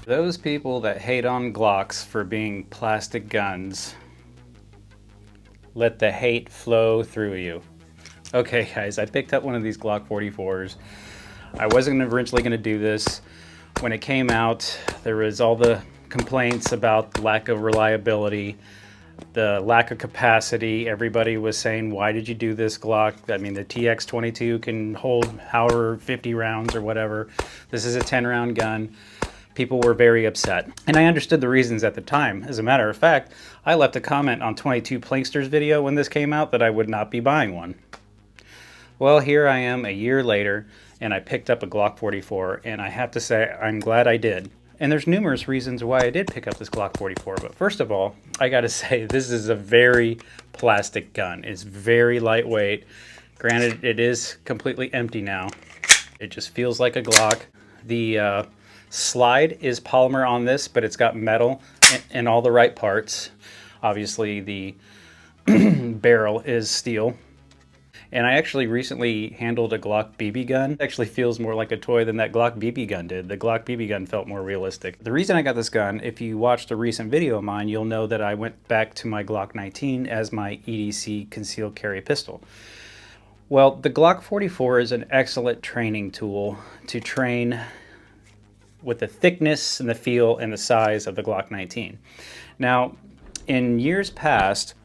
Those people that hate on Glocks for being plastic guns, let the hate flow through you. Okay guys, I picked up one of these Glock 44s. I wasn't originally going to do this. When it came out, there was all the complaints about the lack of reliability, the lack of capacity. Everybody was saying, why did you do this, Glock? I mean, the TX-22 can hold however 50 rounds or whatever. This is a 10-round gun. People were very upset. And I understood the reasons at the time. As a matter of fact, I left a comment on 22 Plankster's video when this came out that I would not be buying one. Well, here I am a year later, and I picked up a Glock 44, and I have to say, I'm glad I did. And there's numerous reasons why I did pick up this Glock 44, but first of all, I gotta say, this is a very plastic gun. It's very lightweight. Granted, it is completely empty now. It just feels like a Glock. The slide is polymer on this, but it's got metal in all the right parts. Obviously, the barrel is steel. And I actually recently handled a Glock BB gun. It actually feels more like a toy than that Glock BB gun did. The Glock BB gun felt more realistic. The reason I got this gun, if you watched a recent video of mine, you'll know that I went back to my Glock 19 as my EDC concealed carry pistol. Well, the Glock 44 is an excellent training tool to train with the thickness and the feel and the size of the Glock 19. Now, in years past,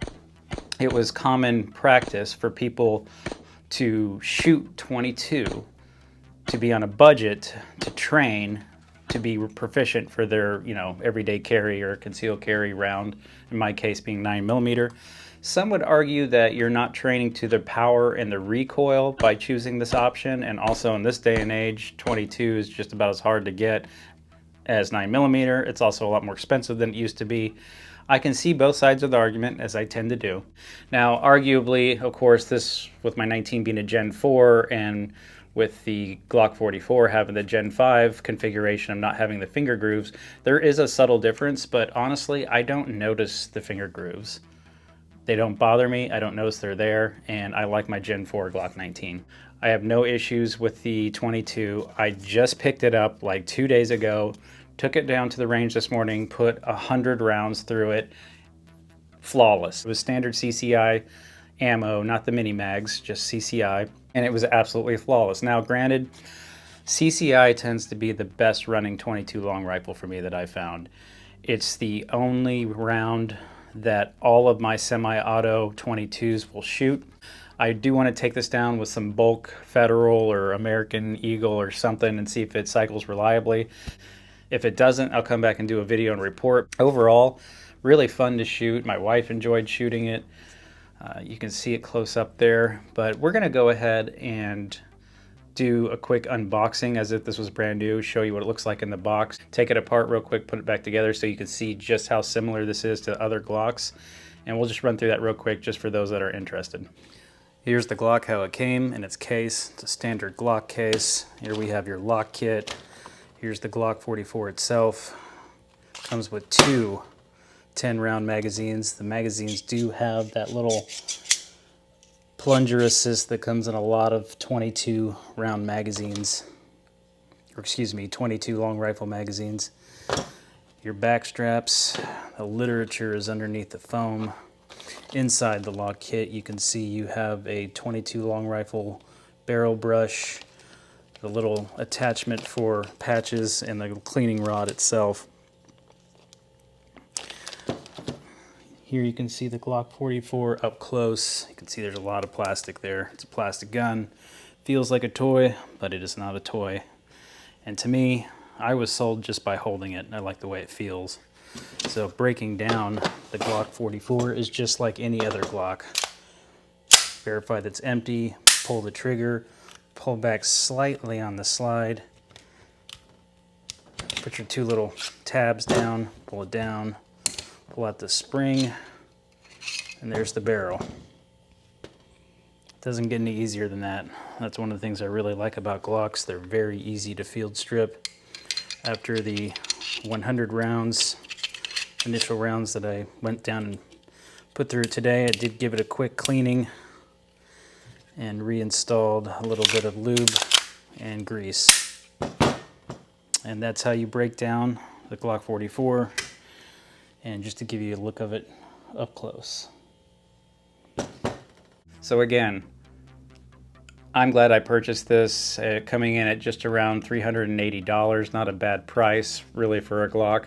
it was common practice for people to shoot 22 to be on a budget to train to be proficient for their, everyday carry or concealed carry round, in my case being 9mm. Some would argue that you're not training to the power and the recoil by choosing this option, and also in this day and age, 22 is just about as hard to get as 9mm. It's also a lot more expensive than it used to be. I can see both sides of the argument, as I tend to do. Now, arguably, of course, this, with my 19 being a Gen 4 and with the Glock 44 having the Gen 5 configuration of not having the finger grooves, there is a subtle difference, but honestly, I don't notice the finger grooves. They don't bother me, I don't notice they're there, and I like my Gen 4 Glock 19. I have no issues with the 22. I just picked it up like 2 days ago. Took it down to the range this morning, put 100 rounds through it, flawless. It was standard CCI ammo, not the mini mags, just CCI, and it was absolutely flawless. Now, granted, CCI tends to be the best running 22 long rifle for me that I found. It's the only round that all of my semi-auto 22s will shoot. I do want to take this down with some bulk Federal or American Eagle or something and see if it cycles reliably. If it doesn't, I'll come back and do a video and report. Overall, really fun to shoot. My wife enjoyed shooting it. You can see it close up there, but we're gonna go ahead and do a quick unboxing as if this was brand new, show you what it looks like in the box, take it apart real quick, put it back together so you can see just how similar this is to other Glocks. And we'll just run through that real quick just for those that are interested. Here's the Glock, how it came in its case. It's a standard Glock case. Here we have your lock kit. Here's the Glock 44 itself. Comes with two 10-round magazines. The magazines do have that little plunger assist that comes in a lot of 22-round magazines. Or excuse me, 22 long rifle magazines. Your back straps, the literature is underneath the foam. Inside the lock kit, you can see you have a 22 long rifle barrel brush, the little attachment for patches, and the cleaning rod itself. Here you can see the Glock 44 up close. You can see there's a lot of plastic there. It's a plastic gun. Feels like a toy, but it is not a toy. And to me, I was sold just by holding it. I like the way it feels. So breaking down, the Glock 44 is just like any other Glock. Verify that it's empty, pull the trigger, pull back slightly on the slide, put your two little tabs down, pull it down, pull out the spring, and there's the barrel. Doesn't get any easier than that. That's one of the things I really like about Glocks. They're very easy to field strip. After the 100 rounds, initial rounds that I went down and put through today, I did give it a quick cleaning and reinstalled a little bit of lube and grease. And that's how you break down the Glock 44, and just to give you a look of it up close. So again, I'm glad I purchased this, coming in at just around $380. Not a bad price, really, for a Glock.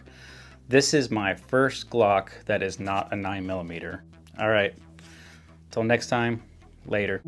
This is my first Glock that is not a 9mm. All right, till next time, later.